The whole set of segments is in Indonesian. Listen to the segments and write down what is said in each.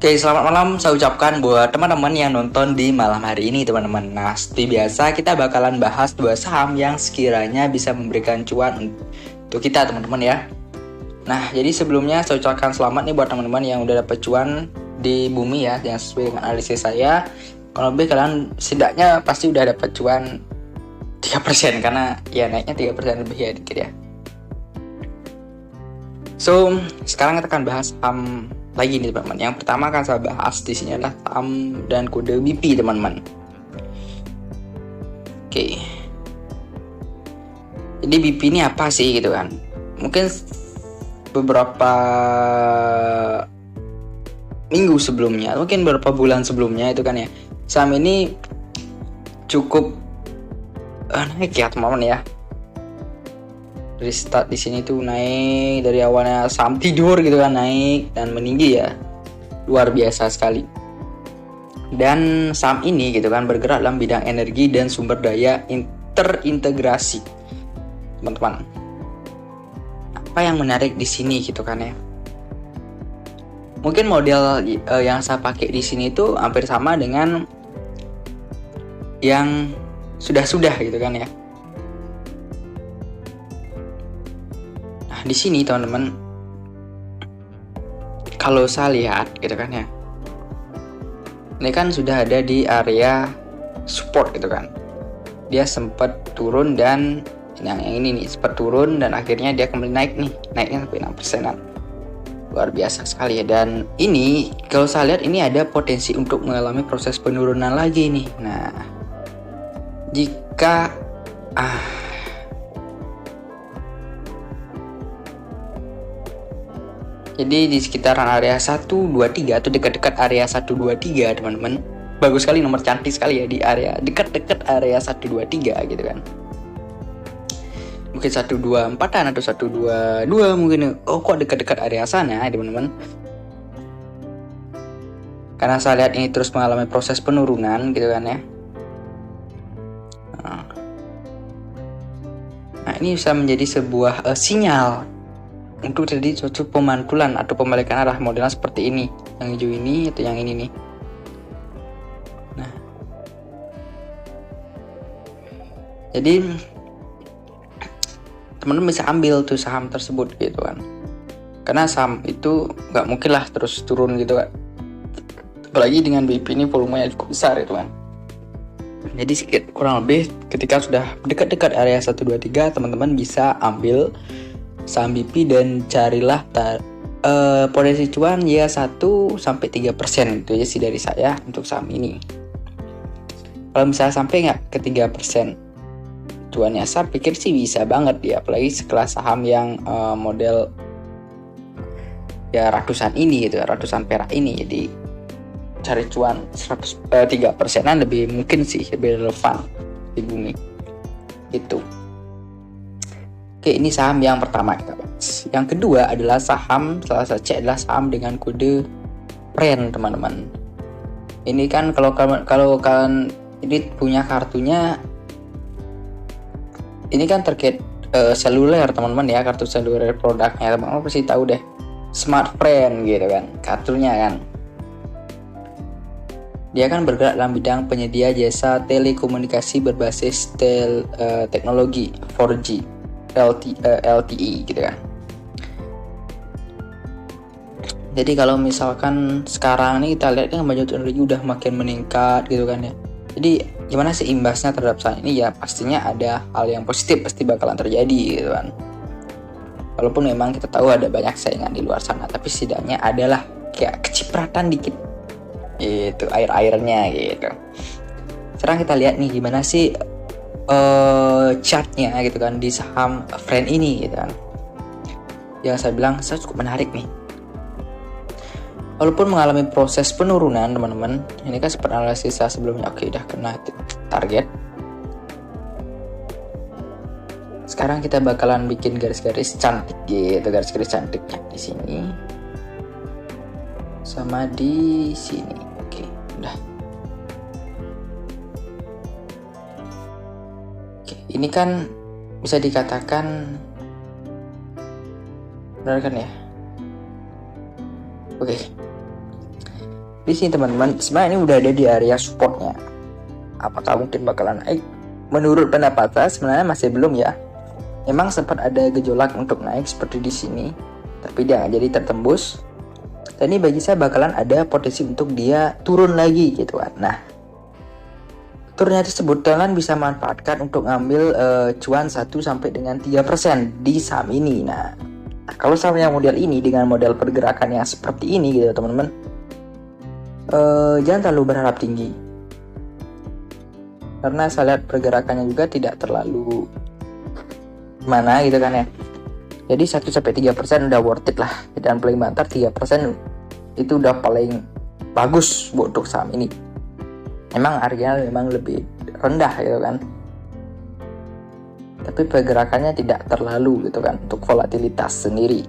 Oke, selamat malam saya ucapkan buat teman-teman yang nonton di malam hari ini teman-teman. Nah, seperti biasa kita bakalan bahas dua saham yang sekiranya bisa memberikan cuan untuk kita teman-teman ya. Nah, jadi sebelumnya saya ucapkan selamat nih buat teman-teman yang udah dapat cuan di bumi ya, yang sesuai dengan analisis saya. Kalau lebih kalian setidaknya pasti udah dapat cuan 3% karena ya naiknya 3% lebih ya dikit ya. So, sekarang kita akan bahas saham lagi nih teman-teman. Yang pertama akan saya bahas di sini adalah saham dan kode BP teman-teman. Oke. Jadi BP ini apa sih gitu kan? Mungkin beberapa minggu sebelumnya, mungkin beberapa bulan sebelumnya itu kan ya, saham ini cukup naik ya teman-teman ya. Dari start di sini tuh naik, dari awalnya saham tidur gitu kan, naik dan meninggi ya, luar biasa sekali. Dan saham ini gitu kan bergerak dalam bidang energi dan sumber daya terintegrasi teman-teman. Apa yang menarik di sini gitu kan ya, mungkin model yang saya pakai di sini itu hampir sama dengan yang sudah gitu kan ya. Di sini teman-teman, kalau saya lihat gitu kan ya, ini kan sudah ada di area support gitu kan. Dia sempat turun dan yang ini nih sempat turun dan akhirnya dia kembali naik nih, naiknya sampai 6%-an. Luar biasa sekali ya. Dan ini kalau saya lihat ini ada potensi untuk mengalami proses penurunan lagi nih. Nah, jika jadi di sekitaran area 123 atau dekat-dekat area 123 teman-teman. Bagus sekali, nomor cantik sekali ya, di area dekat-dekat area 123 gitu kan. Mungkin 124-an atau 122 mungkin. Oh, kok dekat-dekat area sana teman-teman. Karena saya lihat ini terus mengalami proses penurunan gitu kan ya. Nah, ini bisa menjadi sebuah sinyal untuk terjadi suatu pemantulan atau pembalikan arah, modelnya seperti ini, yang hijau ini atau yang ini nih. Nah, jadi teman-teman bisa ambil tuh saham tersebut gitu kan, karena saham itu nggak mungkin lah terus turun gitu kan, apalagi dengan BP ini volumenya cukup besar itu kan. Jadi kurang lebih ketika sudah dekat-dekat area 123 teman-teman bisa ambil saham BP dan carilah potensi cuan ya 1-3% itu aja sih dari saya untuk saham ini. Kalau misalnya sampai nggak ke 3% cuannya, saya pikir sih bisa banget ya, apalagi sekelas saham yang model ya ratusan ini gitu, ratusan perak ini. Jadi cari cuan 3%-an lebih mungkin sih, lebih relevan di bumi itu. Oke, ini saham yang pertama kita bahas. Yang kedua adalah saham, salah satu adalah saham dengan kode PREN teman-teman. Ini kan kalau kalian ini punya kartunya, ini kan terkait seluler teman-teman ya, kartu seluler produknya teman-teman pasti tahu deh, Smart PREN gitu kan kartunya kan. Dia kan bergerak dalam bidang penyedia jasa telekomunikasi berbasis teknologi 4G LTE gitu kan. Jadi kalau misalkan sekarang nih kita lihat kan kemajuan teknologi udah makin meningkat gitu kan ya. Jadi gimana sih imbasnya terhadap saham ini? Ya pastinya ada hal yang positif pasti bakalan terjadi gitu kan. Walaupun memang kita tahu ada banyak saingan di luar sana, tapi setidaknya adalah kayak kecipratan dikit itu air-airnya gitu. Sekarang kita lihat nih gimana sih chartnya gitu kan di saham PREN ini gitu kan. Yang saya bilang saya cukup menarik nih. Walaupun mengalami proses penurunan teman-teman, ini kan seperti analisis saya sebelumnya. Oke, udah kena target. Sekarang kita bakalan bikin garis-garis cantik gitu, garis-garis cantiknya di sini sama di sini. Oke, udah. Ini kan bisa dikatakan benar kan ya? Oke. Di sini teman-teman, sebenarnya ini udah ada di area supportnya. Apakah mungkin bakalan naik? Menurut pendapat saya sebenarnya masih belum ya. Memang sempat ada gejolak untuk naik seperti di sini, tapi dia nggak jadi tertembus. Dan ini bagi saya bakalan ada potensi untuk dia turun lagi gitu kan. Nah, turunnya tersebut kalian bisa manfaatkan untuk ngambil cuan 1 sampai dengan 3% di saham ini. Nah, kalau saham yang model ini dengan model pergerakan yang seperti ini gitu teman-teman, jangan terlalu berharap tinggi. Karena saya lihat pergerakannya juga tidak terlalu mana gitu kan ya. Jadi 1-3% udah worth it lah. Dan paling banter 3% itu udah paling bagus buat untuk saham ini. Memang harganya memang lebih rendah gitu kan. Tapi pergerakannya tidak terlalu gitu kan untuk volatilitas sendiri.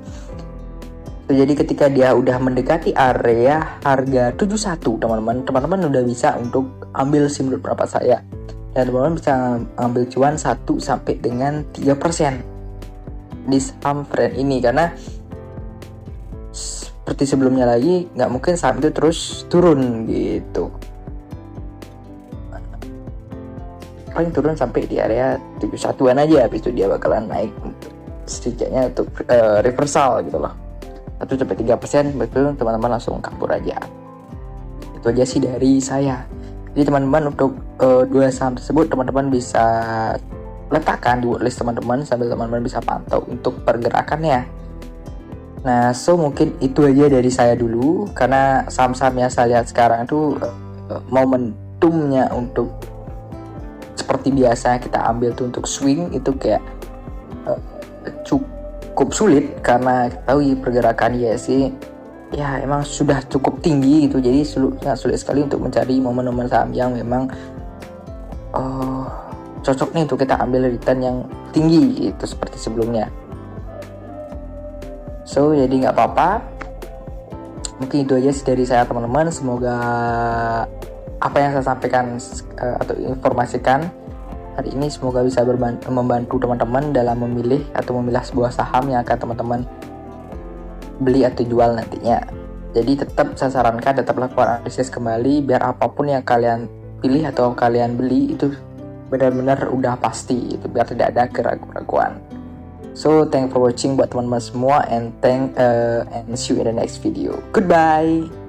Jadi ketika dia udah mendekati area harga 71 teman-teman udah bisa untuk ambil SIM menurut pendapat saya. Dan teman-teman bisa ambil cuan 1 sampai dengan 3% di saham friend ini, karena seperti sebelumnya lagi nggak mungkin saham itu terus turun gitu. Paling turun sampai di area 71-an aja, habis itu dia bakalan naik setidaknya untuk reversal gitu loh. 1-3% betul teman-teman langsung kabur aja. Itu aja sih dari saya. Jadi teman-teman untuk dua saham tersebut teman-teman bisa letakkan di watchlist teman-teman sambil teman-teman bisa pantau untuk pergerakannya. Nah, so mungkin itu aja dari saya dulu, karena saham-saham yang saya lihat sekarang itu momentumnya untuk seperti biasa kita ambil tuh untuk swing itu kayak cukup sulit, karena kita tahu pergerakan sih ya emang sudah cukup tinggi gitu. Jadi sulit sekali untuk mencari momen-momen saham yang memang cocok nih untuk kita ambil return yang tinggi gitu seperti sebelumnya. So jadi nggak apa-apa, mungkin itu aja dari saya teman-teman. Semoga apa yang saya sampaikan atau informasikan hari ini semoga bisa membantu teman-teman dalam memilih atau memilah sebuah saham yang akan teman-teman beli atau jual nantinya. Jadi tetap saya sarankan tetap lakukan analisis kembali biar apapun yang kalian pilih atau kalian beli itu benar-benar udah pasti, itu biar tidak ada keraguan-keraguan. So thank for watching buat teman-teman semua, and see you in the next video. Goodbye.